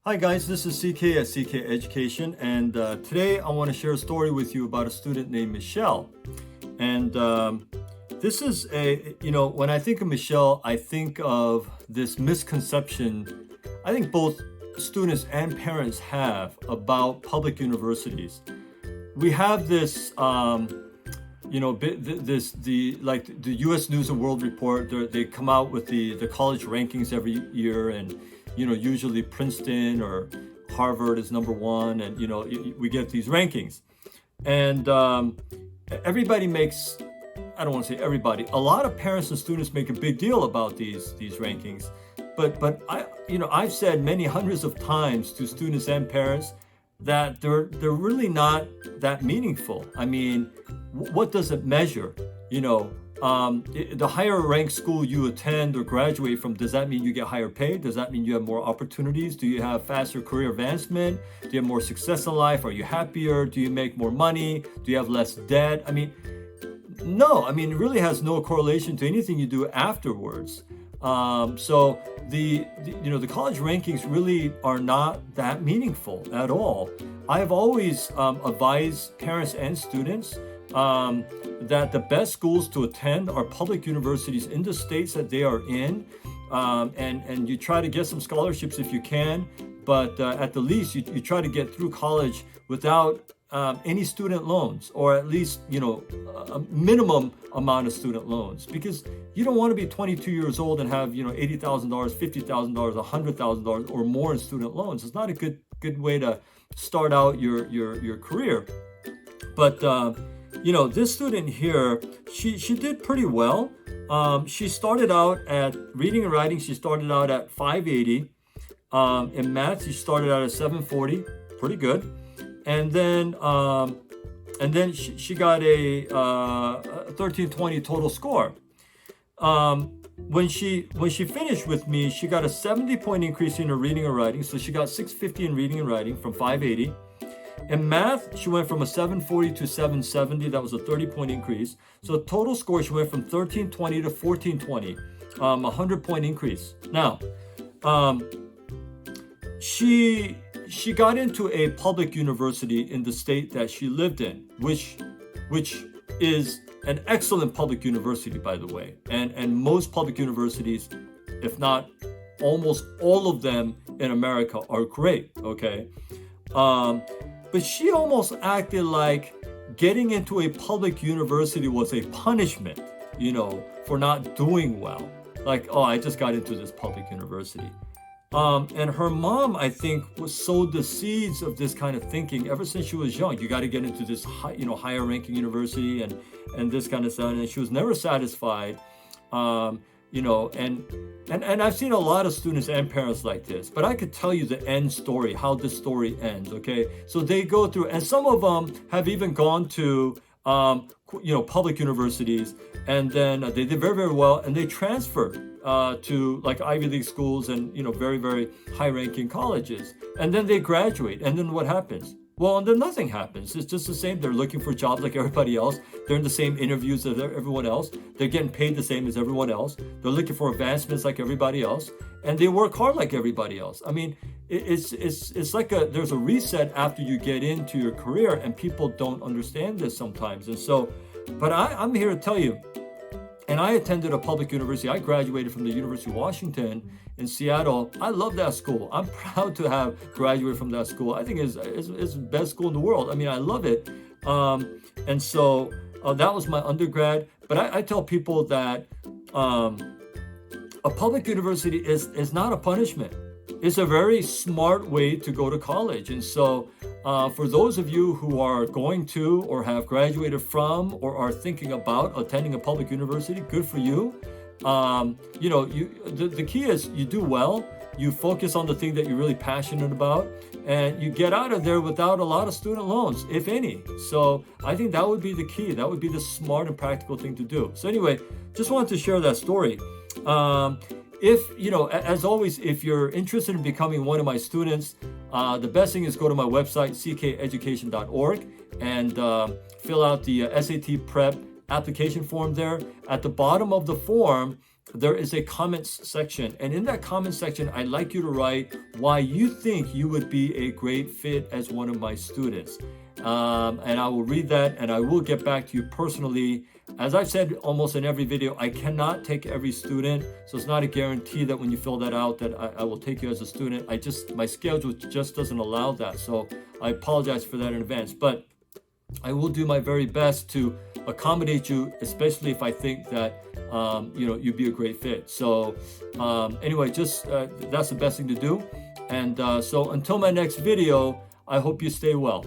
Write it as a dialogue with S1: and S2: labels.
S1: Hi guys, this is CK at CK Education, and today I want to share a story with you about a student named Michelle. And this is when I think of Michelle, I think of this misconception I think both students and parents have about public universities. We have this, the U.S. News and World Report. They come out with the college rankings every year, and usually Princeton or Harvard is number one, and we get these rankings, and everybody makes. I don't want to say everybody. A lot of parents and students make a big deal about these rankings, but I've said many hundreds of times to students and parents that they're really not that meaningful. I mean, what does it measure? The higher ranked school you attend or graduate from, does that mean you get higher pay? Does that mean you have more opportunities? Do you have faster career advancement? Do you have more success in life? Are you happier? Do you make more money? Do you have less debt? I mean, no. I mean, it really has no correlation to anything you do afterwards. So the college rankings really are not that meaningful at all. I've always advised parents and students that the best schools to attend are public universities in the states that they are in, and you try to get some scholarships if you can, but at the least you try to get through college without any student loans, or at least a minimum amount of student loans, because you don't want to be 22 years old and have $80,000, $50,000, $100,000 or more in student loans. It's not a good way to start out your career. But this student here, she did pretty well. She started out at reading and writing. She started out at 580. In math, she started out at 740, pretty good. And then she got a 1320 total score. When she finished with me, she got a 70-point increase in her reading and writing. So she got 650 in reading and writing from 580. In math, she went from a 740 to 770. That was a 30-point increase. So total score, she went from 1320 to 1420, 100-point increase. Now, she got into a public university in the state that she lived in, which is an excellent public university, by the way. And most public universities, if not almost all of them in America, are great, okay? But she almost acted like getting into a public university was a punishment, for not doing well. Like, oh, I just got into this public university. And her mom, I think, sowed the seeds of this kind of thinking ever since she was young. You got to get into this higher ranking university and this kind of stuff. And she was never satisfied. And I've seen a lot of students and parents like this, but I could tell you the end story, how this story ends, okay? So they go through, and some of them have even gone to, public universities, and then they did very, very well, and they transferred to like Ivy League schools and, very, very high-ranking colleges. And then they graduate, and then what happens? Well, and then nothing happens. It's just the same. They're looking for jobs like everybody else. They're in the same interviews as everyone else. They're getting paid the same as everyone else. They're looking for advancements like everybody else, and they work hard like everybody else. I mean, it's like there's a reset after you get into your career, and people don't understand this sometimes. And so, but I'm here to tell you. And I attended a public university. I graduated from the University of Washington in Seattle. I love that school. I'm proud to have graduated from that school. I think it's the best school in the world. I mean, I love it. And so that was my undergrad. But I tell people that a public university is not a punishment. It's a very smart way to go to college. And so for those of you who are going to or have graduated from or are thinking about attending a public university, good for you. The key is you do well, you focus on the thing that you're really passionate about, and you get out of there without a lot of student loans, if any. So I think that would be the key. That would be the smart and practical thing to do. So anyway, just wanted to share that story. If, as always, if you're interested in becoming one of my students, the best thing is go to my website, ckeducation.org, and fill out the SAT prep application form there. At the bottom of the form, there is a comments section, and in that comment section, I'd like you to write why you think you would be a great fit as one of my students. And I will read that, and I will get back to you personally. As I've said almost in every video, I cannot take every student, so it's not a guarantee that when you fill that out that I will take you as a student. My schedule just doesn't allow that, so I apologize for that in advance. But I will do my very best to accommodate you, especially if I think that you'd be a great fit. So anyway, just that's the best thing to do. And so until my next video, I hope you stay well.